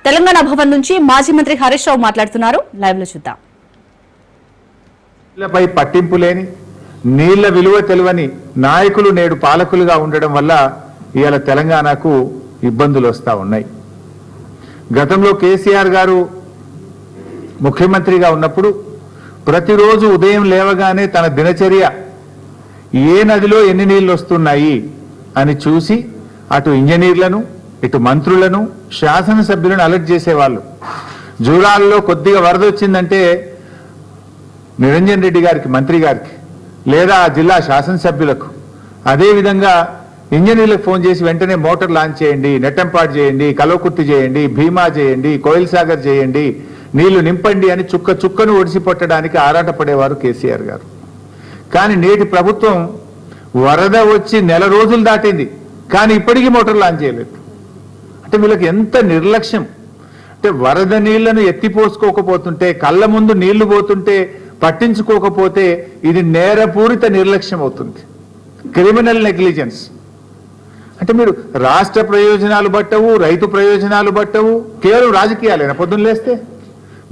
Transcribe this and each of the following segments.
తెలంగాణ భవన్ నుంచి మాజీ మంత్రి హరీష్ రావు మాట్లాడుతున్నారు. లైవ్ లో చూద్దాం. నీళ్లపై పట్టింపు లేని, నీళ్ల విలువ తెలియని నాయకులు నేడు పాలకులుగా ఉండడం వల్ల ఇవాళ తెలంగాణకు ఇబ్బందులు వస్తూ ఉన్నాయి. గతంలో కేసీఆర్ గారు ముఖ్యమంత్రిగా ఉన్నప్పుడు ప్రతిరోజు ఉదయం లేవగానే తన దినచర్య ఏ నదిలో ఎన్ని నీళ్లు వస్తున్నాయి అని చూసి అటు ఇంజనీర్లను, ఇటు మంత్రులను, శాసనసభ్యులను అలర్ట్ చేసేవాళ్ళు. జూరాల్లో కొద్దిగా వరద వచ్చిందంటే నిరంజన్ రెడ్డి గారికి, మంత్రి గారికి, లేదా ఆ జిల్లా శాసనసభ్యులకు, అదేవిధంగా ఇంజనీర్లకు ఫోన్ చేసి వెంటనే మోటార్ లాంచ్ చేయండి, నెట్టంపాటు చేయండి, కలవకుర్తి చేయండి, భీమా చేయండి, కోయిల్ సాగర్ చేయండి, నీళ్లు నింపండి అని చుక్క చుక్కను ఒడిసి పట్టడానికి ఆరాటపడేవారు కేసీఆర్ గారు. కానీ నేటి ప్రభుత్వం వరద వచ్చి నెల రోజులు దాటింది, కానీ ఇప్పటికీ మోటార్ లాంచ్ చేయలేదు. అంటే వీళ్ళకి ఎంత నిర్లక్ష్యం! అంటే వరద నీళ్లను ఎత్తిపోసుకోకపోతుంటే, కళ్ళ ముందు నీళ్లు పోతుంటే పట్టించుకోకపోతే ఇది నేరపూరిత నిర్లక్ష్యం అవుతుంది, క్రిమినల్ నెగ్లిజెన్స్. అంటే మీరు రాష్ట్ర ప్రయోజనాలు బట్టవు, రైతు ప్రయోజనాలు బట్టవు, కేవలం రాజకీయాలేనా? పొద్దున్న లేస్తే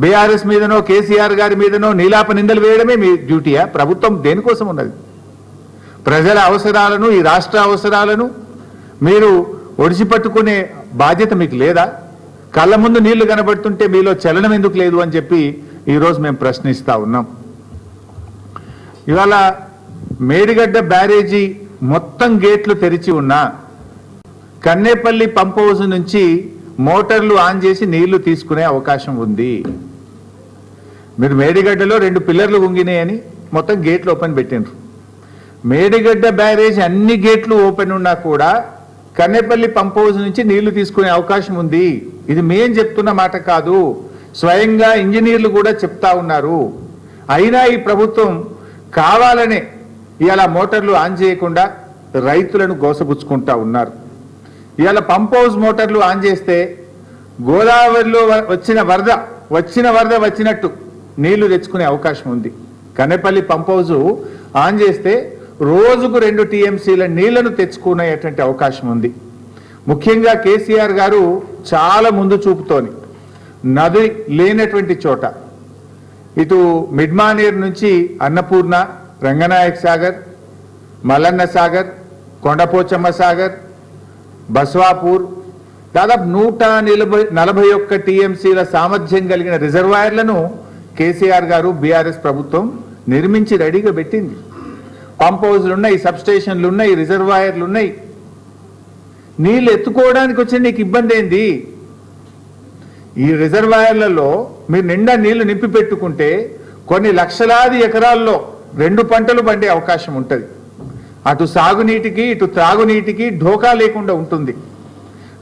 బీఆర్ఎస్ మీదనో కేసీఆర్ గారి మీదనో నీలాప నిందలు వేయడమే మీ డ్యూటీయా? ప్రభుత్వం దేనికోసం ఉన్నది? ప్రజల అవసరాలను, ఈ రాష్ట్ర అవసరాలను మీరు ఒడిసిపట్టుకునే బాధ్యత మీకు లేదా? కళ్ళ ముందు నీళ్లు కనబడుతుంటే మీలో చలనం ఎందుకు లేదు అని చెప్పి ఈరోజు మేము ప్రశ్నిస్తా ఉన్నాం. ఇవాళ మేడిగడ్డ బ్యారేజీ మొత్తం గేట్లు తెరిచి ఉన్నా కన్నేపల్లి పంప్ హౌస్ నుంచి మోటార్లు ఆన్ చేసి నీళ్లు తీసుకునే అవకాశం ఉంది. మీరు మేడిగడ్డలో 2 పిల్లర్లు ఉంగినాయని మొత్తం గేట్లు ఓపెన్ పెట్టినారు. మేడిగడ్డ బ్యారేజ్ అన్ని గేట్లు ఓపెన్ ఉన్నా కూడా కన్నేపల్లి పంప్ హౌస్ నుంచి నీళ్లు తీసుకునే అవకాశం ఉంది. ఇది మేం చెప్తున్న మాట కాదు, స్వయంగా ఇంజనీర్లు కూడా చెప్తా ఉన్నారు. అయినా ఈ ప్రభుత్వం కావాలనే ఇవాళ మోటార్లు ఆన్ చేయకుండా రైతులను గోసపుచ్చుకుంటా ఉన్నారు. ఇవాళ పంప్ హౌస్ మోటార్లు ఆన్ చేస్తే గోదావరిలో వచ్చిన వరద వచ్చినట్టు నీళ్లు తెచ్చుకునే అవకాశం ఉంది. కన్నేపల్లి పంప్ హౌస్ ఆన్ చేస్తే రోజుకు 2 టీఎంసీల నీళ్లను తెచ్చుకునేటువంటి అవకాశం ఉంది. ముఖ్యంగా కేసీఆర్ గారు చాలా ముందు చూపుతోని నది లేనటువంటి చోట ఇటు మిడ్మానేర్ నుంచి అన్నపూర్ణ, రంగనాయక్ సాగర్, మల్లన్న సాగర్, కొండపోచమ్మ సాగర్, బస్వాపూర్ దాదాపు 141 టీఎంసీల సామర్థ్యం కలిగిన రిజర్వాయర్లను కేసీఆర్ గారు బీఆర్ఎస్ ప్రభుత్వం నిర్మించి రెడీగా పెట్టింది. పంప్ హౌస్లు ఉన్నాయి, సబ్స్టేషన్లు ఉన్నాయి, రిజర్వాయర్లు ఉన్నాయి. నీళ్ళు ఎత్తుకోవడానికి వచ్చి నీకు ఇబ్బంది ఏంది? ఈ రిజర్వాయర్లలో మీరు నిండా నీళ్లు నింపి పెట్టుకుంటే కొన్ని లక్షలాది ఎకరాల్లో 2 పంటలు పండే అవకాశం ఉంటుంది. అటు సాగునీటికి, ఇటు త్రాగునీటికి ఢోకా లేకుండా ఉంటుంది.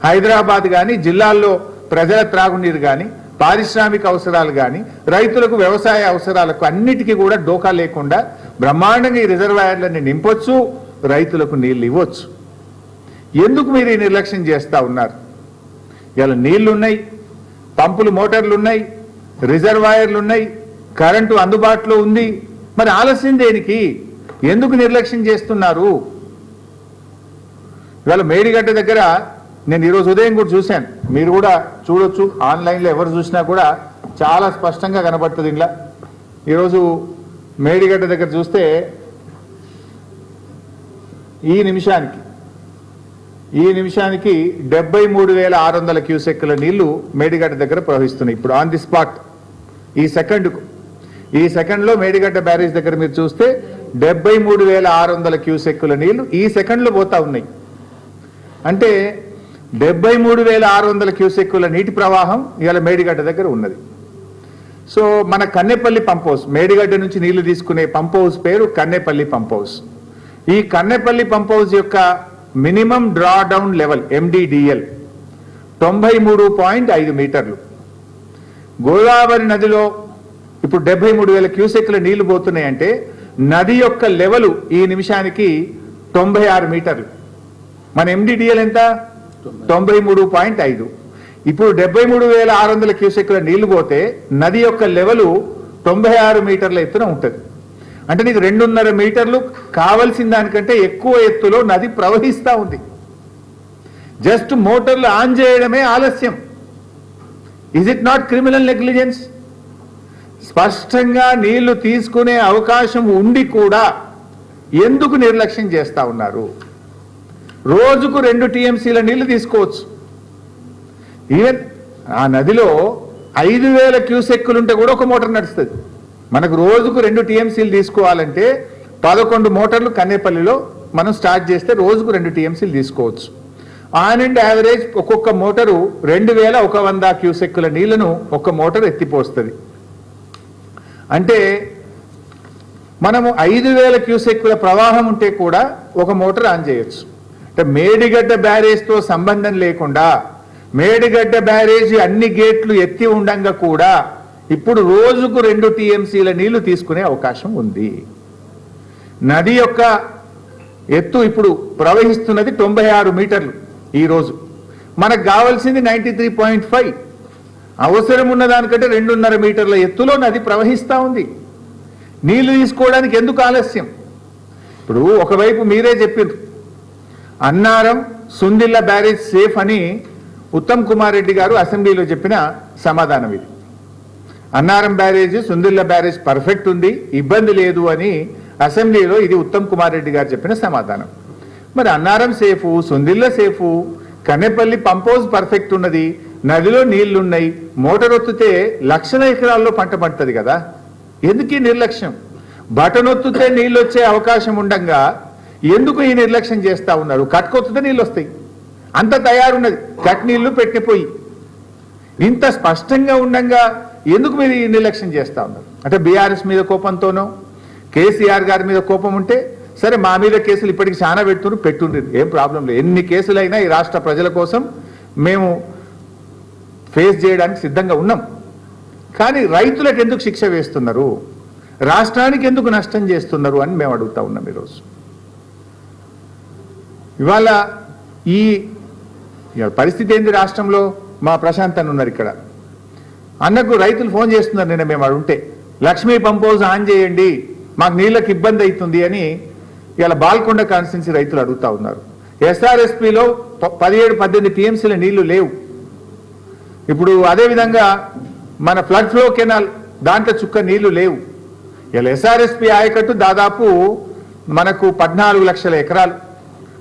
హైదరాబాద్ కానీ, జిల్లాల్లో ప్రజల త్రాగునీరు కానీ, పారిశ్రామిక అవసరాలు కానీ, రైతులకు వ్యవసాయ అవసరాలకు అన్నిటికీ కూడా ఢోకా లేకుండా బ్రహ్మాండంగా ఈ రిజర్వాయర్లన్నీ నింపొచ్చు, రైతులకు నీళ్లు ఇవ్వచ్చు. ఎందుకు మీరు ఈ నిర్లక్ష్యం చేస్తూ ఉన్నారు? ఇలా నీళ్లున్నాయి, పంపులు మోటార్లు ఉన్నాయి, రిజర్వాయర్లు ఉన్నాయి, కరెంటు అందుబాటులో ఉంది. మరి ఆలస్యం దేనికి? ఎందుకు నిర్లక్ష్యం చేస్తున్నారు? ఇవాళ మేడిగడ్డ దగ్గర నేను ఈరోజు ఉదయం కూడా చూశాను, మీరు కూడా చూడొచ్చు, ఆన్లైన్లో ఎవరు చూసినా కూడా చాలా స్పష్టంగా కనబడుతుంది. ఇలా ఈరోజు మేడిగడ్డ దగ్గర చూస్తే ఈ నిమిషానికి 73,600 క్యూసెక్కుల నీళ్లు మేడిగడ్డ దగ్గర ప్రవహిస్తున్నాయి. ఇప్పుడు ఆన్ ది స్పాట్ ఈ సెకండ్లో మేడిగడ్డ బ్యారేజ్ దగ్గర మీరు చూస్తే 73,600 క్యూసెక్కుల నీళ్లు ఈ సెకండ్లో పోతా ఉన్నాయి. అంటే 73,600 క్యూసెక్కుల నీటి ప్రవాహం ఇవాళ మేడిగడ్డ దగ్గర ఉన్నది. సో మన కన్నేపల్లి పంప్ హౌస్, మేడిగడ్డ నుంచి నీళ్లు తీసుకునే పంప్ హౌస్ పేరు కన్నేపల్లి పంప్ హౌస్. ఈ కన్నేపల్లి పంప్ హౌస్ యొక్క minimum draw down level MDDL 93.5 మీటర్లు. గోదావరి నదిలో ఇప్పుడు 73,000 క్యూసెక్ల నీళ్లు పోతున్నాయంటే నది యొక్క లెవెల్ ఈ నిమిషానికి 96 మీటర్లు. మన MDDL ఎంత? 93.5. ఇప్పుడు 73,600 క్యూసెక్ల నీళ్లు పోతే నది యొక్క లెవెల్ 96 మీటర్ల ఎత్తున ఉంటుంది. అంటే నీకు 2.5 మీటర్లు కావలసిన దానికంటే ఎక్కువ ఎత్తులో నది ప్రవహిస్తూ ఉంది. జస్ట్ మోటార్లు ఆన్ చేయడమే ఆలస్యం. Is it not criminal negligence? స్పష్టంగా నీళ్లు తీసుకునే అవకాశం ఉండి కూడా ఎందుకు నిర్లక్ష్యం చేస్తా ఉన్నారు? రోజుకు 2 టీఎంసీల నీళ్లు తీసుకోవచ్చు. ఈవెన్ ఆ నదిలో 5,000 క్యూసెక్కులుంటే కూడా ఒక మోటార్ నడుస్తుంది. మనకు రోజుకు 2 టీఎంసీలు తీసుకోవాలంటే 11 మోటార్లు కన్నేపల్లిలో మనం స్టార్ట్ చేస్తే రోజుకు 2 టీఎంసీలు తీసుకోవచ్చు. ఆన్ అండ్ యావరేజ్ ఒక్కొక్క మోటారు 2,100 క్యూసెక్కుల నీళ్లను ఒక మోటార్ ఎత్తిపోస్తుంది. అంటే మనము 5,000 క్యూసెక్కుల ప్రవాహం ఉంటే కూడా ఒక మోటార్ ఆన్ చేయొచ్చు. అంటే మేడిగడ్డ బ్యారేజ్తో సంబంధం లేకుండా మేడిగడ్డ బ్యారేజీ అన్ని గేట్లు ఎత్తి ఉండంగా కూడా ఇప్పుడు రోజుకు 2 టీఎంసీల నీళ్లు తీసుకునే అవకాశం ఉంది. నది యొక్క ఎత్తు ఇప్పుడు ప్రవహిస్తున్నది 96 మీటర్లు. ఈరోజు మనకు కావాల్సింది 93.5. అవసరం ఉన్న దానికంటే 2.5 మీటర్ల ఎత్తులో నది ప్రవహిస్తూ ఉంది. నీళ్లు తీసుకోవడానికి ఎందుకు ఆలస్యం? ఇప్పుడు ఒకవైపు మీరే చెప్పారు అన్నారం సుందిల్ల బ్యారేజ్ సేఫ్ అని ఉత్తమ్ కుమార్ రెడ్డి గారు అసెంబ్లీలో చెప్పిన సమాధానం ఇది. Annaram barrage Sundilla barrage perfect ఉంది, ఇబ్బంది లేదు అని అసెంబ్లీలో ఇది ఉత్తమ్ కుమార్ రెడ్డి గారు చెప్పిన సమాధానం. మరి Annaram safe, Sundilla safe, Kannepalli pump house perfect ఉన్నది, నదిలో నీళ్లున్నాయి, మోటార్ ఒత్తితే లక్షల ఎకరాల్లో పంట పండుతుంది కదా, ఎందుకు ఈ నిర్లక్ష్యం? బటన్ ఒత్తితే నీళ్ళు వచ్చే అవకాశం ఉండగా ఎందుకు ఈ నిర్లక్ష్యం చేస్తూ ఉన్నారు? కట్టుకొత్తితే నీళ్ళు వస్తాయి, అంత తయారున్నది, కట్ నీళ్లు పెట్టిపోయి ఇంత స్పష్టంగా ఉండగా ఎందుకు మీరు ఈ నిర్లక్ష్యం చేస్తూ ఉన్నారు? అంటే బీఆర్ఎస్ మీద కోపంతోనో కేసీఆర్ గారి మీద కోపం ఉంటే సరే, మా మీద కేసులు ఇప్పటికి చాలా పెట్టుండ్రు, ఏం ప్రాబ్లం లేదు. ఎన్ని కేసులైనా ఈ రాష్ట్ర ప్రజల కోసం మేము ఫేస్ చేయడానికి సిద్ధంగా ఉన్నాం. కానీ రైతులకు ఎందుకు శిక్ష వేస్తున్నారు, రాష్ట్రానికి ఎందుకు నష్టం చేస్తున్నారు అని మేము అడుగుతా ఉన్నాం. ఈరోజు ఇవాళ ఈ పరిస్థితి ఏంది రాష్ట్రంలో? మా ప్రశాంత్ అని ఉన్నారు ఇక్కడ, అన్నకు రైతులు ఫోన్ చేస్తున్నారు. నిన్న మేము అడుంటే లక్ష్మీ పంప్ హౌస్ ఆన్ చేయండి, మాకు నీళ్ళకి ఇబ్బంది అవుతుంది అని ఇలా బాల్కొండ కాన్స్టిట్యున్సీ రైతులు అడుగుతా ఉన్నారు. ఎస్ఆర్ఎస్పిలో 17-18 టీఎంసీల నీళ్లు లేవు. ఇప్పుడు అదేవిధంగా మన ఫ్లడ్ ఫ్లో కెనాల్ దాంట్లో చుక్క నీళ్లు లేవు. ఇలా ఎస్ఆర్ఎస్పి ఆయకట్టు దాదాపు మనకు 14 లక్షల ఎకరాలు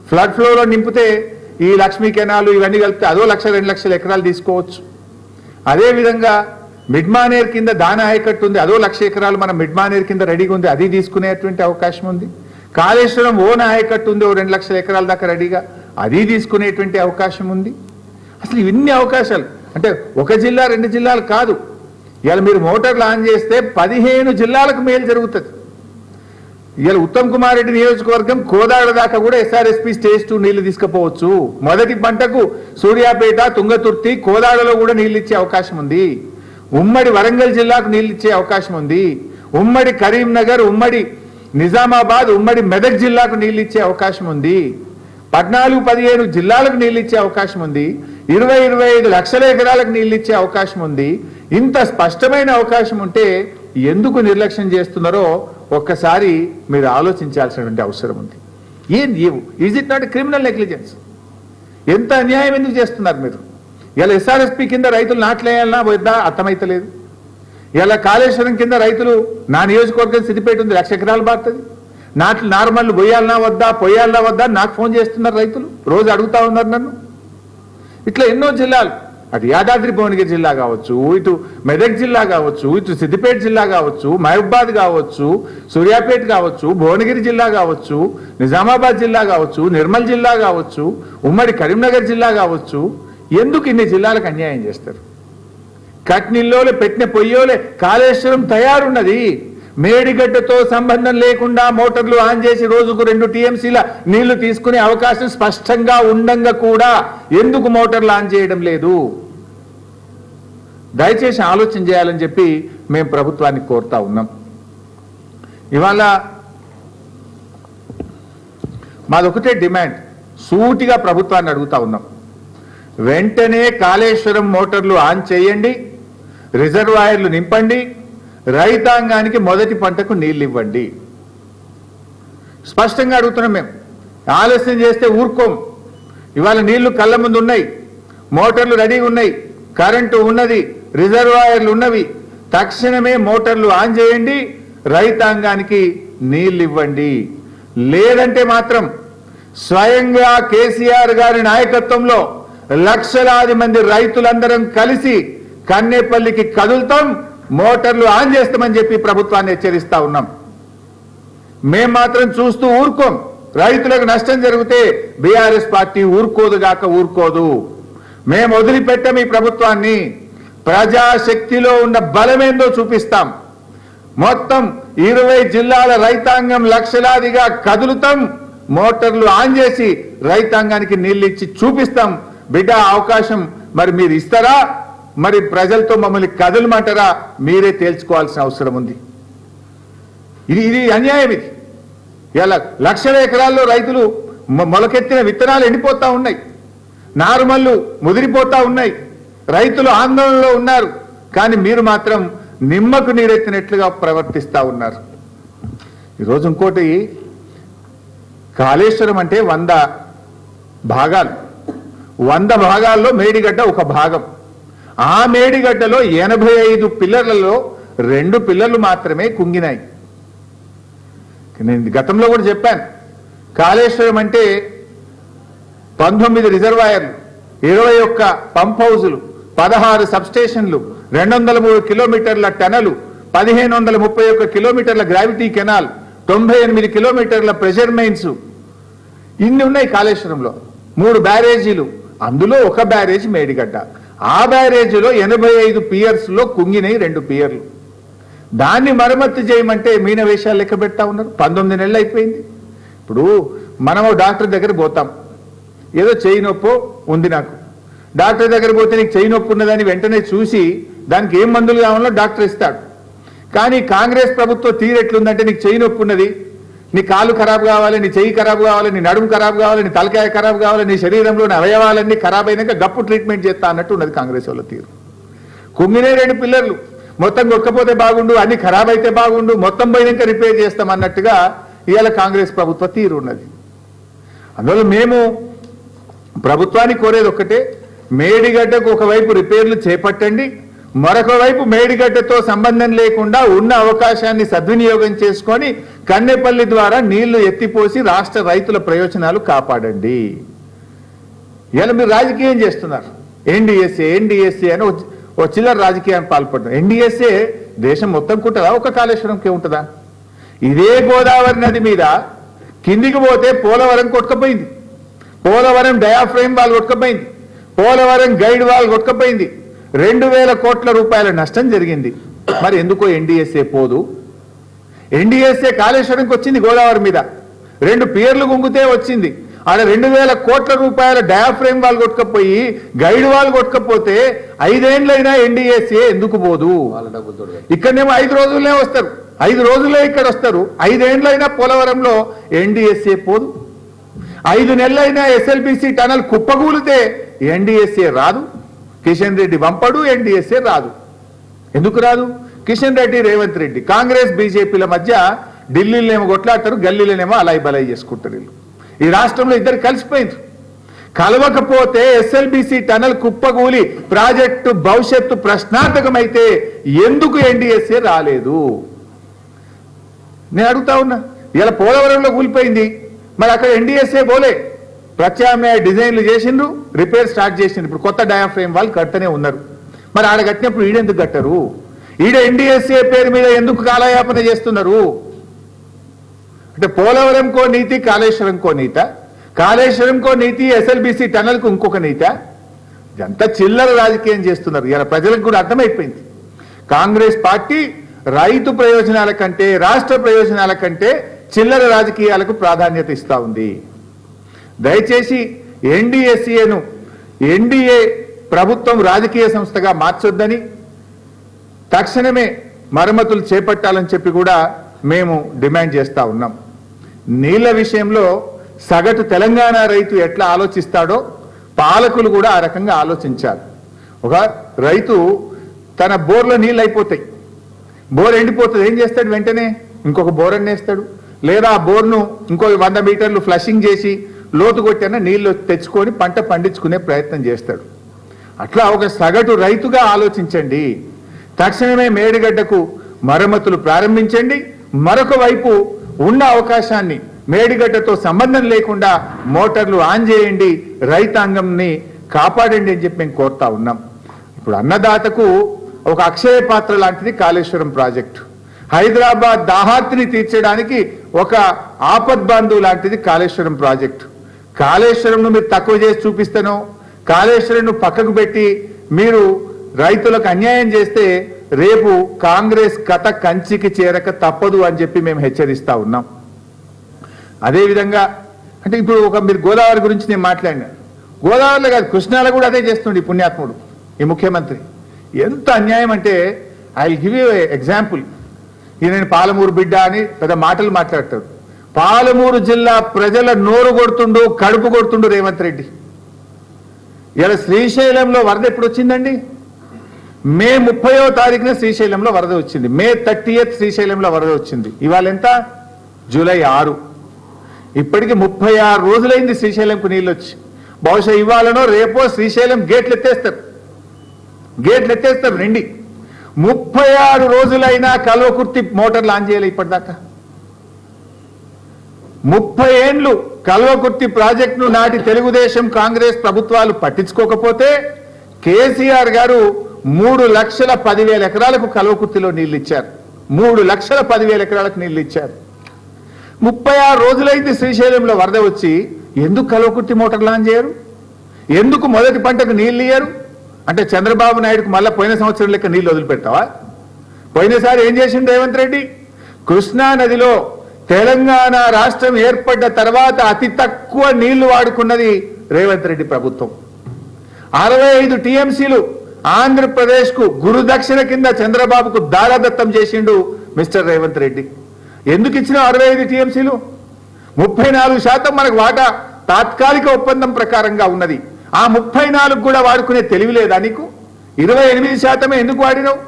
ఫ్లడ్ ఫ్లోలో నింపితే ఈ లక్ష్మీ కెనాలు ఇవన్నీ కలిపితే అదో 1-2 లక్షల ఎకరాలు తీసుకోవచ్చు. అదేవిధంగా మిడ్మానేర్ కింద దాని ఆయకట్టు ఉంది, అదో 1,00,000 ఎకరాలు మనం మిడ్మానేర్ కింద రెడీగా ఉంది, అది తీసుకునేటువంటి అవకాశం ఉంది. కాళేశ్వరం ఓన్ ఆయకట్టు ఉంది, ఓ 2 లక్షల ఎకరాల దాకా రెడీగా, అది తీసుకునేటువంటి అవకాశం ఉంది. అసలు ఇవన్నీ అవకాశాలు అంటే ఒక జిల్లా 2 జిల్లాలు కాదు. ఇవాళ మీరు మోటార్లు ఆన్ చేస్తే 15 జిల్లాలకు మేలు జరుగుతుంది. ఇవాళ ఉత్తమ్ కుమార్ రెడ్డి నియోజకవర్గం కోదాడ దాకా కూడా ఎస్ఆర్ఎస్పి స్టేజ్ 2 నీళ్లు తీసుకుపోవచ్చు. మొదటి పంటకు సూర్యాపేట, తుంగతుర్తి, కోదాడలో కూడా నీళ్ళు ఇచ్చే అవకాశం ఉంది. ఉమ్మడి వరంగల్ జిల్లాకు నీళ్ళు ఇచ్చే అవకాశం ఉంది. ఉమ్మడి కరీంనగర్, ఉమ్మడి నిజామాబాద్, ఉమ్మడి మెదక్ జిల్లాకు నీళ్ళు ఇచ్చే అవకాశం ఉంది. 14-15 జిల్లాలకు నీళ్ళు ఇచ్చే అవకాశం ఉంది. 20-25 లక్షల ఎకరాలకు నీళ్ళు ఇచ్చే అవకాశం ఉంది. ఇంత స్పష్టమైన అవకాశం ఉంటే ఎందుకు నిర్లక్ష్యం చేస్తున్నారో ఒక్కసారి మీరు ఆలోచించాల్సినటువంటి అవసరం ఉంది. Is it not criminal negligence? ఎంత అన్యాయం ఎందుకు చేస్తున్నారు మీరు? ఇలా ఎస్ఆర్ఎస్పి కింద రైతులు నాట్లేయాలన్నా వద్దా అర్థమైతలేదు. ఇలా కాళేశ్వరం కింద రైతులు, నా నియోజకవర్గం సిద్దిపేట ఉంది, 1,00,000 ఎకరాలు బారుతుంది, నార్మల్ పోయాలన్నా వద్దా నాకు ఫోన్ చేస్తున్నారు రైతులు, రోజు అడుగుతా ఉన్నారు నన్ను. ఇట్లా ఎన్నో జిల్లాలు, అటు యాదాద్రి భువనగిరి జిల్లా కావచ్చు, ఇటు మెదక్ జిల్లా కావచ్చు, ఇటు సిద్దిపేట జిల్లా కావచ్చు, మహబూబాద్ కావచ్చు, సూర్యాపేట కావచ్చు, భువనగిరి జిల్లా కావచ్చు, నిజామాబాద్ జిల్లా కావచ్చు, నిర్మల్ జిల్లా కావచ్చు, ఉమ్మడి కరీంనగర్ జిల్లా కావచ్చు, ఎందుకు ఇన్ని జిల్లాలకు అన్యాయం చేస్తారు? కట్నీల్లోలే పెట్టిన పొయ్యోలే కాళేశ్వరం తయారున్నది. మేడిగడ్డతో సంబంధం లేకుండా మోటార్లు ఆన్ చేసి రోజుకు 2 టీఎంసీల నీళ్లు తీసుకునే అవకాశం స్పష్టంగా ఉండంగా కూడా ఎందుకు మోటార్లు ఆన్ చేయడం లేదు? దయచేసి ఆలోచన చేయాలని చెప్పి మేము ప్రభుత్వాన్ని కోరుతా ఉన్నాం. ఇవాళ మాదొకటే డిమాండ్, సూటిగా ప్రభుత్వాన్ని అడుగుతా ఉన్నాం. వెంటనే కాళేశ్వరం మోటార్లు ఆన్ చేయండి, రిజర్వాయర్లు నింపండి, రైతాంగానికి మొదటి పంటకు నీళ్ళు ఇవ్వండి. స్పష్టంగా అడుగుతున్నాం మేము. ఆలస్యం చేస్తే ఊరుకోం. ఇవాళ నీళ్లు కళ్ళ ముందు ఉన్నాయి, మోటార్లు రెడీగా ఉన్నాయి, కరెంటు ఉన్నది, రిజర్వాయర్లు ఉన్నవి, తక్షణమే మోటార్లు ఆన్ చేయండి, రైతాంగానికి నీళ్ళు ఇవ్వండి. లేదంటే మాత్రం స్వయంగా కేసీఆర్ గారి నాయకత్వంలో లక్షలాది మంది రైతులందరం కలిసి కన్నేపల్లికి కదులుతాం, మోటార్లు ఆన్ చేస్తామని చెప్పి ప్రభుత్వాన్ని హెచ్చరిస్తా ఉన్నాం. మేం మాత్రం చూస్తూ ఊరుకోం. రైతులకు నష్టం జరిగితే బీఆర్ఎస్ పార్టీ ఊరుకోదుగాక ఊరుకోదు. మేము వదిలిపెట్టాం ఈ ప్రభుత్వాన్ని. ప్రజాశక్తిలో ఉన్న బలమేందో చూపిస్తాం. మొత్తం 20 జిల్లాల రైతాంగం లక్షలాదిగా కదులుతాం, మోటార్లు ఆన్ చేసి రైతాంగానికి నీళ్ళు ఇచ్చి చూపిస్తాం. బిడ్డ అవకాశం మరి మీరు ఇస్తారా, మరి ప్రజలతో మమ్మల్ని కదలమంటారా, మీరే తేల్చుకోవాల్సిన అవసరం ఉంది. ఇది అన్యాయం. ఇది ఇలా లక్షల ఎకరాల్లో రైతులు మొలకెత్తిన విత్తనాలు ఎండిపోతా ఉన్నాయి, నారుమల్లు ముదిరిపోతా ఉన్నాయి, రైతులు ఆందోళనలో ఉన్నారు. కానీ మీరు మాత్రం నిమ్మకు నీరెత్తినట్లుగా ప్రవర్తిస్తూ ఉన్నారు. ఈరోజు ఇంకోటి, కాళేశ్వరం అంటే 100 భాగాలు, 100 భాగాల్లో మేడిగడ్డ ఒక భాగం. ఆ మేడిగడ్డలో 85 పిల్లర్లలో 2 పిల్లర్లు మాత్రమే కుంగినాయి. నేను గతంలో కూడా చెప్పాను, కాళేశ్వరం అంటే 19 రిజర్వాయర్లు, 21 పంప్ హౌజులు, 16 సబ్స్టేషన్లు, 203 కిలోమీటర్ల టనలు, 1531 కిలోమీటర్ల గ్రావిటీ కెనాల్, 98 కిలోమీటర్ల ప్రెషర్ మెయిన్స్, ఇన్ని ఉన్నాయి కాళేశ్వరంలో. 3 బ్యారేజీలు, అందులో ఒక బ్యారేజ్ మేడిగడ్డ. ఆ బ్యారేజీలో 85 పియర్స్లో కుంగినాయి 2 పియర్లు. దాన్ని మరమ్మతు చేయమంటే మీన వేషాలు లెక్క పెడతా ఉన్నారు. 19 నెలలు అయిపోయింది. ఇప్పుడు మనము డాక్టర్ దగ్గర పోతాం, ఏదో చెయ్యి నొప్పో ఉంది నాకు, డాక్టర్ దగ్గర పోతే నీకు చెయ్యి నొప్పి ఉన్నదని వెంటనే చూసి దానికి ఏం మందులు కావాలో డాక్టర్ ఇస్తాడు. కానీ కాంగ్రెస్ ప్రభుత్వం తీరెట్లుందంటే నీకు చెయ్యి నొప్పి ఉన్నది, నీ కాలు ఖరాబు కావాలి, నీ చెయ్యి ఖరాబు కావాలి, నీ నడుము ఖరాబు కావాలి, నీ తలకాయ ఖరాబు కావాలి, నీ శరీరంలోని అవయవాలన్నీ ఖరాబ్ అయినాక గప్పు ట్రీట్మెంట్ చేస్తా అన్నట్టు ఉన్నది కాంగ్రెస్ వాళ్ళ తీరు. కుంగినే 2 పిల్లర్లు, మొత్తం కొక్కపోతే బాగుండు, అన్ని ఖరాబ్ అయితే బాగుండు, మొత్తం పోయినాక రిపేర్ చేస్తాం అన్నట్టుగా ఇవాళ కాంగ్రెస్ ప్రభుత్వ తీరు ఉన్నది. అందువల్ల మేము ప్రభుత్వానికి కోరేది ఒక్కటే, మేడిగడ్డకు ఒకవైపు రిపేర్లు చేపట్టండి, మరొక వైపు మేడిగడ్డతో సంబంధం లేకుండా ఉన్న అవకాశాన్ని సద్వినియోగం చేసుకొని కన్నెపల్లి ద్వారా నీళ్లు ఎత్తిపోసి రాష్ట్ర రైతుల ప్రయోజనాలు కాపాడండి. ఇలా మీరు రాజకీయం చేస్తున్నారు. ఎన్డీఎస్ఏ అని ఓ చిల్లర రాజకీయాన్ని పాల్పడ్డారు. ఎన్డీఎస్ఏ దేశం మొత్తం కుంటుందా, ఒక కాళేశ్వరంకే ఉంటుందా? ఇదే గోదావరి నది మీద కిందికి పోతే పోలవరం కొట్టుకపోయింది, పోలవరం డయాఫ్రేమ్ వాల్ కొట్టుకపోయింది, పోలవరం గైడ్ వాల్ కొట్టుకపోయింది, 2000 కోట్ల రూపాయల నష్టం జరిగింది. మరి ఎందుకో ఎన్డీఎస్ఏ పోదు? ఎన్డీఎస్ఏ కాళేశ్వరంకి వచ్చింది గోదావరి మీద, 2 పియర్లు గుంగితే వచ్చింది. ఆడ 2000 కోట్ల రూపాయల డయాఫ్రేమ్ వాల్ కొట్టుకపోయి గైడ్ వాల్ కొట్టుకపోతే 5 ఏళ్ళైనా ఎన్డీఎస్ఏ ఎందుకు పోదు? ఇక్కడనేమో 5 రోజులనే వస్తారు, 5 రోజులే ఇక్కడ వస్తారు. 5 ఏళ్ళైనా పోలవరంలో ఎన్డీఎస్ఏ పోదు. 5 నెలలైనా ఎస్ఎల్బిసి టనల్ కుప్పగూలితే ఎన్డీఎస్ఏ రాదు. కిషన్ రెడ్డి పంపడు, ఎన్డీఎస్ఏ రాదు. ఎందుకు రాదు? కిషన్ రెడ్డి, రేవంత్ రెడ్డి, కాంగ్రెస్ బీజేపీల మధ్య ఢిల్లీలోనేమో కొట్లాడతారు, గల్లీలోనేమో అలాయి బలాయి చేసుకుంటారు. వీళ్ళు ఈ రాష్ట్రంలో ఇద్దరు కలిసిపోయింది. కలవకపోతే ఎస్ఎల్బిసి టనల్ కుప్పగూలి ప్రాజెక్టు భవిష్యత్తు ప్రశ్నార్థకమైతే ఎందుకు ఎన్డీఎస్ఏ రాలేదు? నేను అడుగుతా ఉన్నా. ఇలా పోలవరంలో కూలిపోయింది, మరి అక్కడ ఎన్డీఎస్ఏ పోలే. ప్రత్యామ్నాయ డిజైన్లు చేసిండ్రు, రిపేర్ స్టార్ట్ చేసిండ్రు. ఇప్పుడు కొత్త డయాఫ్రేమ్ వాళ్ళు కట్టనే ఉన్నారు. మరి ఆడ కట్టినప్పుడు ఈడెందుకు కట్టరు? ఈడ ఎన్డీఎస్ఏ పేరు మీద ఎందుకు కాలయాపన చేస్తున్నారు? అంటే పోలవరంకో నీతి, కాళేశ్వరంకో నీత, కాళేశ్వరంకో నీతి, ఎస్ఎల్బిసి టనల్కు ఇంకొక నీత. ఇదంతా చిల్లర రాజకీయం చేస్తున్నారు. ఇలా ప్రజలకు కూడా అర్థమైపోయింది. కాంగ్రెస్ పార్టీ రైతు ప్రయోజనాల కంటే, రాష్ట్ర ప్రయోజనాల కంటే చిల్లర రాజకీయాలకు ప్రాధాన్యత ఇస్తా ఉంది. దయచేసి ఎన్డీఎస్ఏను ఎన్డీఏ ప్రభుత్వం రాజకీయ సంస్థగా మార్చొద్దని, తక్షణమే మరమ్మతులు చేపట్టాలని చెప్పి కూడా మేము డిమాండ్ చేస్తా ఉన్నాం. నీళ్ల విషయంలో సగటు తెలంగాణ రైతు ఎట్లా ఆలోచిస్తాడో పాలకులు కూడా ఆ రకంగా ఆలోచించాలి. ఒక రైతు తన బోర్లో నీళ్ళు అయిపోతాయి, బోర్ ఎండిపోతుంది, ఏం చేస్తాడు? వెంటనే ఇంకొక బోర్ అన్నేస్తాడు, లేదా ఆ బోర్ను ఇంకో 100 మీటర్లు ఫ్లషింగ్ చేసి లోతు కొట్టిన నీళ్లు తెచ్చుకొని పంట పండించుకునే ప్రయత్నం చేస్తాడు. అట్లా ఒక సగటు రైతుగా ఆలోచించండి. తక్షణమే మేడిగడ్డకు మరమ్మతులు ప్రారంభించండి. మరొక వైపు ఉన్న అవకాశాన్ని మేడిగడ్డతో సంబంధం లేకుండా మోటార్లు ఆన్ చేయండి, రైతాంగంని కాపాడండి అని చెప్పి మేము కోరుతా ఉన్నాం. ఇప్పుడు అన్నదాతకు ఒక అక్షయ పాత్ర లాంటిది కాళేశ్వరం ప్రాజెక్టు. హైదరాబాద్ దాహార్తిని తీర్చడానికి ఒక ఆపద్బాంధు లాంటిది కాళేశ్వరం ప్రాజెక్టు. కాళేశ్వరంను మీరు తక్కువ చేసి చూపిస్తానో, కాళేశ్వరంను పక్కకు పెట్టి మీరు రైతులకు అన్యాయం చేస్తే రేపు కాంగ్రెస్ కథ కంచికి చేరక తప్పదు అని చెప్పి మేము హెచ్చరిస్తా ఉన్నాం. అదేవిధంగా అంటే ఇప్పుడు మీరు గోదావరి గురించి నేను మాట్లాడినా, గోదావరిలో కాదు కృష్ణాలో కూడా అదే చేస్తుండే పుణ్యాత్ముడు ఈ ముఖ్యమంత్రి. ఎంత అన్యాయం అంటే ఐ గివ్ యూ ఎగ్జాంపుల్. ఈయన పాలమూరు బిడ్డ అని పెద్ద మాటలు మాట్లాడతాడు. పాలమూరు జిల్లా ప్రజల నోరు కొడుతుండు, కడుపు కొడుతుండు రేవంత్ రెడ్డి. ఇలా శ్రీశైలంలో వరద ఎప్పుడు వచ్చిందండి? మే 30వ తారీఖున శ్రీశైలంలో వరద వచ్చింది. మే 30th శ్రీశైలంలో వరద వచ్చింది. ఇవాళ ఎంత? జూలై 6. ఇప్పటికి 36 రోజులైంది శ్రీశైలంకు నీళ్ళు వచ్చి. బహుశా ఇవాళనో రేపో శ్రీశైలం గేట్లు ఎత్తేస్తారు నిండి. 36 రోజులైనా కల్వకుర్తి మోటార్లు ఆన్ చేయలే ఇప్పటిదాకా. 30 ఏండ్లు కల్వకుర్తి ప్రాజెక్టును నాటి తెలుగుదేశం కాంగ్రెస్ ప్రభుత్వాలు పట్టించుకోకపోతే కేసీఆర్ గారు 3,10,000 ఎకరాలకు కల్వకుర్తిలో నీళ్లు ఇచ్చారు. 3,10,000 ఎకరాలకు నీళ్లు ఇచ్చారు. 36 రోజులైంది శ్రీశైలంలో వరద వచ్చి. ఎందుకు కల్వకుర్తి మోటార్లు ఆన్ చేయరు? ఎందుకు మొదటి పంటకు నీళ్లు ఇయ్యరు? అంటే చంద్రబాబు నాయుడుకు మళ్ళీ పోయిన సంవత్సరం లెక్క నీళ్లు వదిలిపెడతావా? పోయినసారి ఏం చేసిండు రేవంత్ రెడ్డి? కృష్ణా నదిలో తెలంగాణ రాష్ట్రం ఏర్పడ్డ తర్వాత అతి తక్కువ నీళ్లు వాడుకున్నది రేవంత్ రెడ్డి ప్రభుత్వం. 65 టీఎంసీలు ఆంధ్రప్రదేశ్ కు గురుదక్షిణ కింద చంద్రబాబుకు దారాదత్తం చేసిండు మిస్టర్ రేవంత్ రెడ్డి. ఎందుకు ఇచ్చిన 65 టీఎంసీలు? 34% మనకు వాటా తాత్కాలిక ఒప్పందం ప్రకారంగా ఉన్నది. ఆ 34 కూడా వాడుకునే తెలివి లేదా నీకు? 28% ఎందుకు వాడినావు?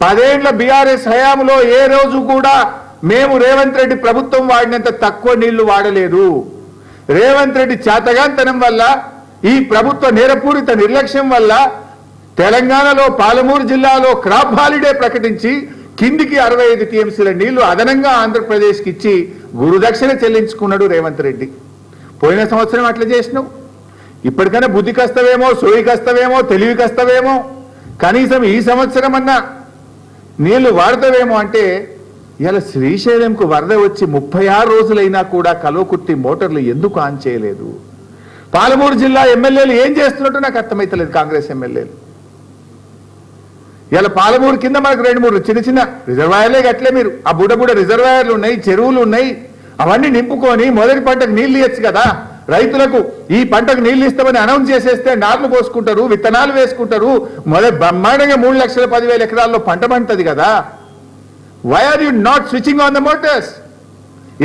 10 ఏళ్ల బీఆర్ఎస్ హయాంలో ఏ రోజు కూడా మేము రేవంత్ రెడ్డి ప్రభుత్వం వాడినంత తక్కువ నీళ్లు వాడలేదు. రేవంత్ రెడ్డి చేతగాంతనం వల్ల, ఈ ప్రభుత్వ నేరపూరిత నిర్లక్ష్యం వల్ల తెలంగాణలో పాలమూరు జిల్లాలో క్రాప్ హాలిడే ప్రకటించి కిందికి 65 టీఎంసీల నీళ్లు అదనంగా ఆంధ్రప్రదేశ్కి ఇచ్చి గురుదక్షిణ చెల్లించుకున్నాడు రేవంత్ రెడ్డి. పోయిన సంవత్సరం అట్లా చేసినావు. ఇప్పటికైనా బుద్ధికి వస్తావేమో, సోయికి వస్తావేమో, తెలివికి వస్తావేమో, కనీసం ఈ సంవత్సరం అన్నా నీళ్లు వాడతావేమో అంటే ఇలా శ్రీశైలంకు వరద వచ్చి 36 రోజులైనా కూడా కల్వకుర్తి మోటార్లు ఎందుకు ఆన్ చేయలేదు? పాలమూరు జిల్లా ఎమ్మెల్యేలు ఏం చేస్తున్నట్టు నాకు అర్థమైతలేదు. కాంగ్రెస్ ఎమ్మెల్యేలు ఇలా పాలమూరు కింద మనకు 2-3 చిన్న చిన్న రిజర్వాయర్లే గట్లే. మీరు ఆ బుడబుడ రిజర్వాయర్లు ఉన్నాయి, చెరువులు ఉన్నాయి, అవన్నీ నింపుకొని మొదటి పంటకు నీళ్లు ఇవ్వచ్చు కదా. రైతులకు ఈ పంటకు నీళ్లు ఇస్తామని అనౌన్స్ చేసేస్తే నార్లు పోసుకుంటారు, విత్తనాలు వేసుకుంటారు, మొదటి బ్రహ్మాండంగా 3,10,000 ఎకరాల్లో పంట పండుతుంది కదా. Why are you not switching on the motors?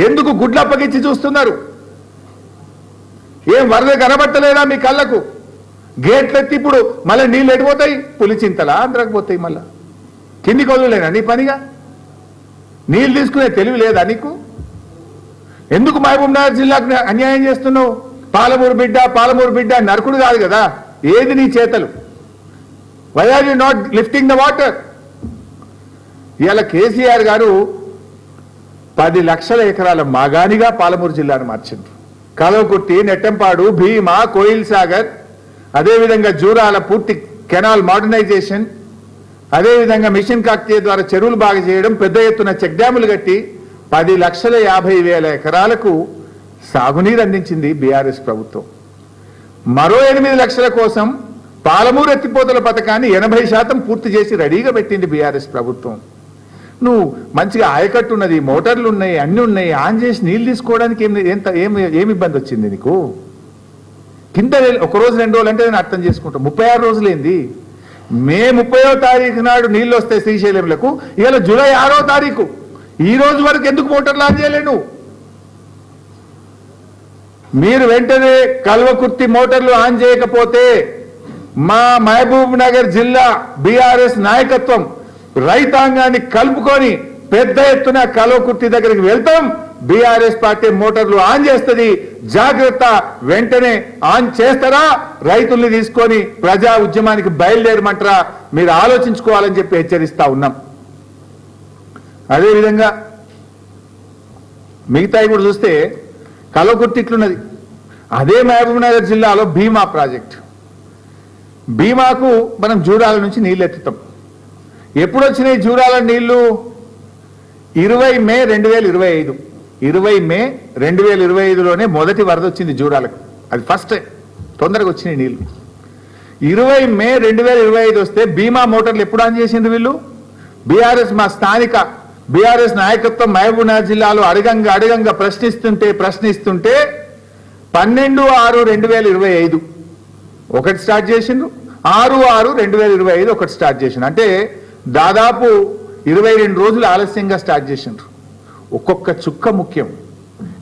ఎందుకు గుడ్లు అప్పగించి చూస్తున్నారు? ఏం వరద కనబట్టలేదా మీ కళ్ళకు? గేట్లెత్తి ఇప్పుడు మళ్ళీ నీళ్ళు ఎడిపోతాయి, పులిచింతలా ఆంధ్రాకి పోతాయి, మళ్ళా కిందికి వదలలేనా నీ పనిగా? నీళ్ళు తీసుకునే తెలివి లేదా నీకు? ఎందుకు మహబూబ్నగర్ జిల్లాకు అన్యాయం చేస్తున్నావు? పాలమూరు బిడ్డ నరకుడు కాదు కదా. ఏది నీ చేతలు? Why are you not lifting the water? ఇవాళ కేసీఆర్ గారు 10 లక్షల ఎకరాల మాగానిగా పాలమూరు జిల్లాను మార్చిండ్రు. కల్వకుర్తి, నెట్టంపాడు, భీమా, కోయిల్ సాగర్, అదేవిధంగా జూరాల పూర్తి కెనాల్ మోడర్నైజేషన్, అదేవిధంగా మిషన్ కాకతీయ ద్వారా చెరువులు బాగా చేయడం, పెద్ద ఎత్తున చెక్ డ్యాములు కట్టి 10,50,000 ఎకరాలకు సాగునీరు అందించింది బీఆర్ఎస్ ప్రభుత్వం. మరో 8 లక్షల కోసం పాలమూరు ఎత్తిపోతల పథకాన్ని 80% పూర్తి చేసి రెడీగా పెట్టింది బీఆర్ఎస్ ప్రభుత్వం. నువ్వు మంచిగా ఆయకట్టు ఉన్నది, మోటార్లు ఉన్నాయి, అన్ని ఉన్నాయి, ఆన్ చేసి నీళ్ళు తీసుకోవడానికి ఏమి ఇబ్బంది వచ్చింది నీకు? కింద 1 రోజు 2 రోజులు అంటే నేను అర్థం చేసుకుంటాం. 36 రోజులైంది. మే 30వ తారీఖు నాడు నీళ్ళు వస్తాయి శ్రీశైలంలకు. ఇవాళ జూలై 6వ తారీఖు. ఈ రోజు వరకు ఎందుకు మోటార్లు ఆన్ చేయలేను? మీరు వెంటనే కల్వకుర్తి మోటార్లు ఆన్ చేయకపోతే మా మహబూబ్ నగర్ జిల్లా బీఆర్ఎస్ నాయకత్వం రైతాంగాన్ని కలుపుకొని పెద్ద ఎత్తున కల్వకుర్తి దగ్గరికి వెళ్తాం. బీఆర్ఎస్ పార్టీ మోటార్లు ఆన్ చేస్తుంది, జాగ్రత్త. వెంటనే ఆన్ చేస్తారా, రైతుల్ని తీసుకొని ప్రజా ఉద్యమానికి బయలుదేరమంటారా, మీరు ఆలోచించుకోవాలని చెప్పి హెచ్చరిస్తా ఉన్నాం. అదేవిధంగా మిగతాయి కూడా చూస్తే కల్వకుర్తి ఇట్లున్నది. అదే మహబూబ్నగర్ జిల్లాలో భీమా ప్రాజెక్ట్. భీమాకు మనం జూరాల నుంచి నీళ్ళు ఎత్తుతాం. ఎప్పుడు వచ్చినాయి జూరాల నీళ్లు? 20 మే 2025. 20 మే 2025లోనే మొదటి వరద వచ్చింది జూరాలకు. అది ఫస్ట్ టైం తొందరగా వచ్చినాయి నీళ్లు. 20 మే 2025 వస్తే భీమా మోటార్లు ఎప్పుడు ఆన్ చేసింది వీళ్ళు? బీఆర్ఎస్ మా స్థానిక బీఆర్ఎస్ నాయకత్వం మహబూబ్నగర్ జిల్లాలో అడగంగా ప్రశ్నిస్తుంటే 12/6/2025 ఒకటి స్టార్ట్ చేసిండ్రు, 6/6/2025 ఒకటి స్టార్ట్ చేసిండ్రు. అంటే దాదాపు 22 రోజులు ఆలస్యంగా స్టార్ట్ చేసిండ్రు. ఒక్కొక్క చుక్క ముఖ్యం.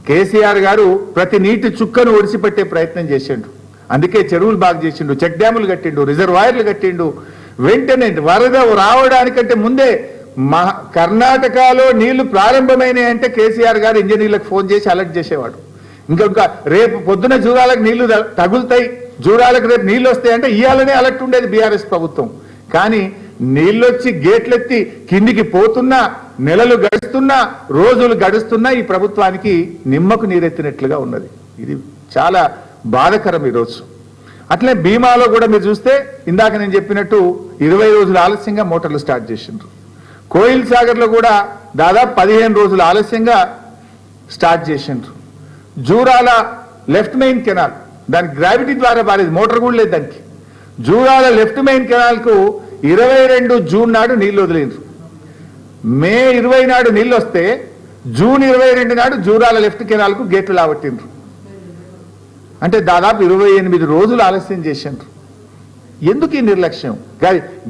కేసీఆర్ గారు ప్రతి నీటి చుక్కను ఒడిసిపెట్టే ప్రయత్నం చేసిండు. అందుకే చెరువులు బాగు చేసిండు, చెక్ డ్యాములు కట్టిండు, రిజర్వాయర్లు కట్టిండు. వెంటనే వరద రావడానికంటే ముందే కర్ణాటకలో నీళ్లు ప్రారంభమైనాయి అంటే కేసీఆర్ గారు ఇంజనీర్లకు ఫోన్ చేసి అలర్ట్ చేసేవాడు. ఇంకా రేపు పొద్దున జూరాలకు నీళ్లు తగులుతాయి, జూరాలకు రేపు నీళ్లు వస్తాయి అంటే ఇయ్యాలనే అలర్ట్ ఉండేది బీఆర్ఎస్ ప్రభుత్వం. కానీ నీళ్ళొచ్చి గేట్లెత్తి కిందికి పోతున్నా, నెలలు గడుస్తున్నా, రోజులు గడుస్తున్నా ఈ ప్రభుత్వానికి నిమ్మకు నీరెత్తినట్లుగా ఉన్నది. ఇది చాలా బాధకరం ఈరోజు. అట్లే భీమాలో కూడా మీరు చూస్తే ఇందాక నేను చెప్పినట్టు 20 రోజులు ఆలస్యంగా మోటార్లు స్టార్ట్ చేసిండ్రు. కోయిల్ సాగర్లో కూడా దాదాపు 15 రోజులు ఆలస్యంగా స్టార్ట్ చేసిండ్రు. జూరాల లెఫ్ట్ మెయిన్ కెనాల్, దానికి గ్రావిటీ ద్వారా పారేది, మోటార్ కూడా లేదు దానికి. జూరాల లెఫ్ట్ మెయిన్ కెనాల్కు 22 జూన్ నాడు నీళ్లు వదిలిండ్రు. మే 20 నాడు నీళ్ళు వస్తే జూన్ 22 నాడు జూరాల లెఫ్ట్ కెనాల్కు గేట్లు లావట్టిండ్రు. అంటే దాదాపు 28 రోజులు ఆలస్యం చేసిండ్రు. ఎందుకు ఈ నిర్లక్ష్యం?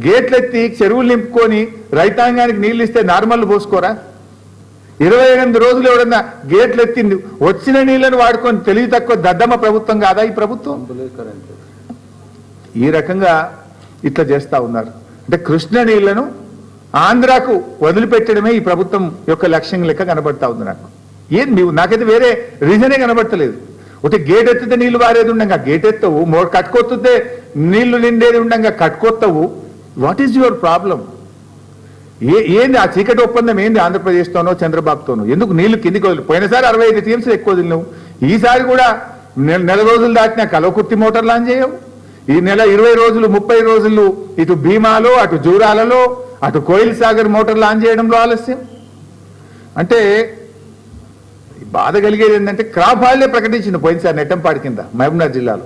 గేట్లు ఎత్తి చెరువులు నింపుకొని రైతాంగానికి నీళ్ళు ఇస్తే నార్మల్ పోసుకోరా? 28 రోజులు ఎవడన్నా గేట్లు ఎత్తి వచ్చిన నీళ్లను వాడుకొని తెలివి తక్కువ దద్దమ్మ ప్రభుత్వం కాదా ఈ ప్రభుత్వం? ఈ రకంగా ఇట్లా చేస్తా ఉన్నారు. అంటే కృష్ణ నీళ్లను ఆంధ్రాకు వదిలిపెట్టడమే ఈ ప్రభుత్వం యొక్క లక్ష్యం లెక్క కనబడతా ఉంది నాకు. నాకైతే వేరే రీజనే కనబడతలేదు. ఒకటి గేట్ ఎత్తితే నీళ్లు పారేది ఉండగా గేట్ ఎత్తవు, కట్టుకొత్తే నీళ్లు నిండేది ఉండగా కట్టుకొత్తవు. What is your problem? ఏంది ఆ చీకటి ఒప్పందం? ఏంది ఆంధ్రప్రదేశ్తోనో చంద్రబాబుతోనో? ఎందుకు నీళ్లు కిందికి వదిలి? పోయినసారి 65 టీఎంసీ ఎక్కువ వదిలినావు, ఈసారి కూడా నెల రోజులు దాటినా కల్వకుర్తి మోటార్లు ఆన్ చేయవు. ఈ నెల 20 రోజులు 30 రోజులు ఇటు భీమాలో, అటు జూరాలలో, అటు కోయిల్ సాగర్ మోటార్లు ఆన్ చేయడంలో ఆలస్యం. అంటే బాధ కలిగేది ఏంటంటే క్రాప్ హాలిడే ప్రకటించింది పోయినసారి నెట్టంపాడి కింద మహబూబ్నగర్ జిల్లాలో.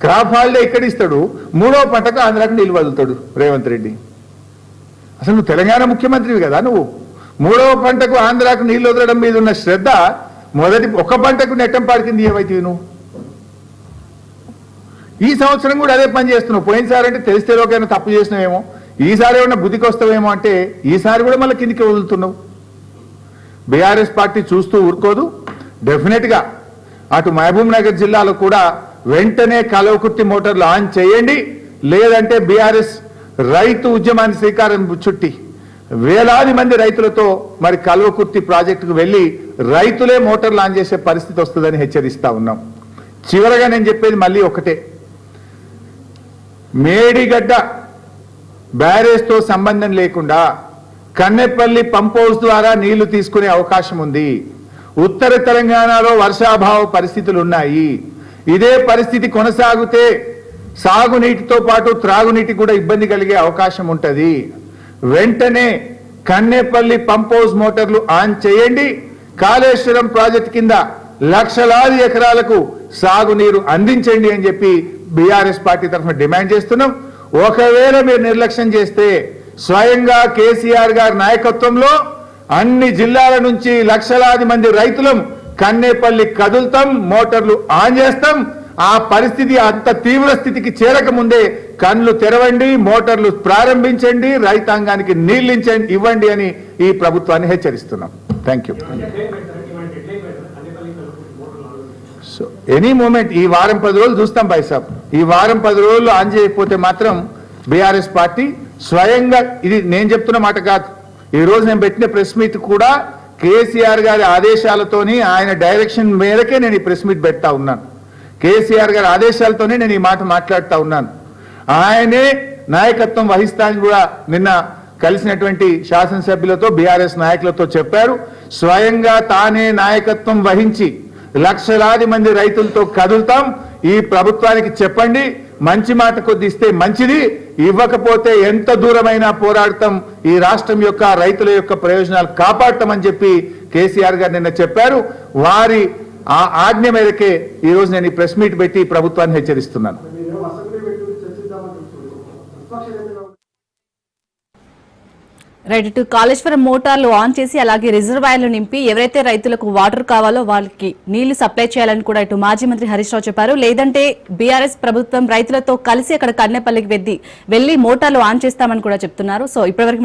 క్రాప్ హాలిడే ఇక్కడ ఇస్తాడు, 3వ పంటకు ఆంధ్రాకు నీళ్ళు వదులుతాడు రేవంత్ రెడ్డి. అసలు నువ్వు తెలంగాణ ముఖ్యమంత్రివి కదా, నువ్వు 3వ పంటకు ఆంధ్రాకు నీళ్ళు వదలడం మీద ఉన్న శ్రద్ధ మొదటి ఒక పంటకు నెట్టంపాడి కింద ఏమైతే నువ్వు ఈ సంవత్సరం కూడా అదే పని చేస్తున్నావు. పోయినసారి అంటే తెలిస్తే లోకైనా తప్పు చేసినావేమో, ఈసారి ఏమన్నా బుద్ధికి వస్తావేమో అంటే ఈసారి కూడా మళ్ళీ కిందికి వదులుతున్నావు. బీఆర్ఎస్ పార్టీ చూస్తూ ఊరుకోదు. డెఫినెట్గా అటు మహబూబ్ నగర్ జిల్లాలో కూడా వెంటనే కల్వకుర్తి మోటార్లు ఆన్ చేయండి. లేదంటే బీఆర్ఎస్ రైతు ఉద్యమాన్ని శ్రీకారం చుట్టి వేలాది మంది రైతులతో మరి కల్వకుర్తి ప్రాజెక్టుకు వెళ్ళి రైతులే మోటార్లు ఆన్ చేసే పరిస్థితి వస్తుందని హెచ్చరిస్తా ఉన్నాం. చివరగా నేను చెప్పేది మళ్ళీ ఒకటే, మేడిగడ్డ బ్యారేజ్తో సంబంధం లేకుండా కన్నెపల్లి పంప్ హౌస్ ద్వారా నీళ్లు తీసుకునే అవకాశం ఉంది. ఉత్తర తెలంగాణలో వర్షాభావ పరిస్థితులు ఉన్నాయి. ఇదే పరిస్థితి కొనసాగితే సాగునీటితో పాటు త్రాగునీటి కూడా ఇబ్బంది కలిగే అవకాశం ఉంటుంది. వెంటనే కన్నెపల్లి పంప్ హౌస్ మోటార్లు ఆన్ చేయండి. కాళేశ్వరం ప్రాజెక్టు కింద లక్షలాది ఎకరాలకు సాగునీరు అందించండి అని చెప్పి బీఆర్ఎస్ పార్టీ తరఫున డిమాండ్ చేస్తున్నాం. ఒకవేళ మీరు నిర్లక్ష్యం చేస్తే స్వయంగా కేసీఆర్ గారి నాయకత్వంలో అన్ని జిల్లాల నుంచి లక్షలాది మంది రైతులం కన్నేపల్లి కదులుతాం, మోటార్లు ఆన్ చేస్తాం. ఆ పరిస్థితి అంత తీవ్ర స్థితికి చేరక ముందే కన్నులు తెరవండి, మోటార్లు ప్రారంభించండి, రైతాంగానికి నీళ్లు ఇవ్వండి అని ఈ ప్రభుత్వాన్ని హెచ్చరిస్తున్నాం. Thank you. So any moment ఈ వారం 10 రోజులు చూస్తాం భాయ్ సాబ్. ఈ వారం 10 రోజులు ఆన్ చేయకపోతే మాత్రం బీఆర్ఎస్ పార్టీ స్వయంగా, ఇది నేను చెప్తున్న మాట కాదు, ఈ రోజు నేను పెట్టిన ప్రెస్ మీట్ కూడా కేసీఆర్ గారి ఆదేశాలతోని ఆయన డైరెక్షన్ మేరకే నేను ఈ ప్రెస్ మీట్ పెడతా ఉన్నాను. కేసీఆర్ గారి ఆదేశాలతోనే నేను ఈ మాట మాట్లాడుతా ఉన్నాను. ఆయనే నాయకత్వం వహిస్తానని కూడా నిన్న కలిసినటువంటి శాసనసభ్యులతో బీఆర్ఎస్ నాయకులతో చెప్పారు. స్వయంగా తానే నాయకత్వం వహించి లక్షలాది మంది రైతులతో కదులుతాం. ఈ ప్రభుత్వానికి చెప్పండి, మంచి మాట కొద్ది ఇస్తే మంచిది, ఇవ్వకపోతే ఎంత దూరమైనా పోరాడతాం, ఈ రాష్ట్రం యొక్క రైతుల యొక్క ప్రయోజనాలు కాపాడతామని చెప్పి కేసీఆర్ గారు నిన్న చెప్పారు. వారి ఆ ఆజ్ఞ మేరకే ఈ రోజు నేను ఈ ప్రెస్ మీట్ పెట్టి ప్రభుత్వాన్ని హెచ్చరిస్తున్నాను. రైట్, ఇటు కాళేశ్వరం మోటార్లు ఆన్ చేసి అలాగే రిజర్వాయర్లు నింపి ఎవరైతే రైతులకు వాటర్ కావాలో వాళ్ళకి నీళ్లు సప్లై చేయాలని కూడా ఇటు మాజీ మంత్రి హరీష్ రావు చెప్పారు. లేదంటే బీఆర్ఎస్ ప్రభుత్వం రైతులతో కలిసి అక్కడ కన్నెపల్లికి వెళ్లి మోటార్లు ఆన్ చేస్తామని కూడా చెప్తున్నారు. సో ఇప్పటివరకు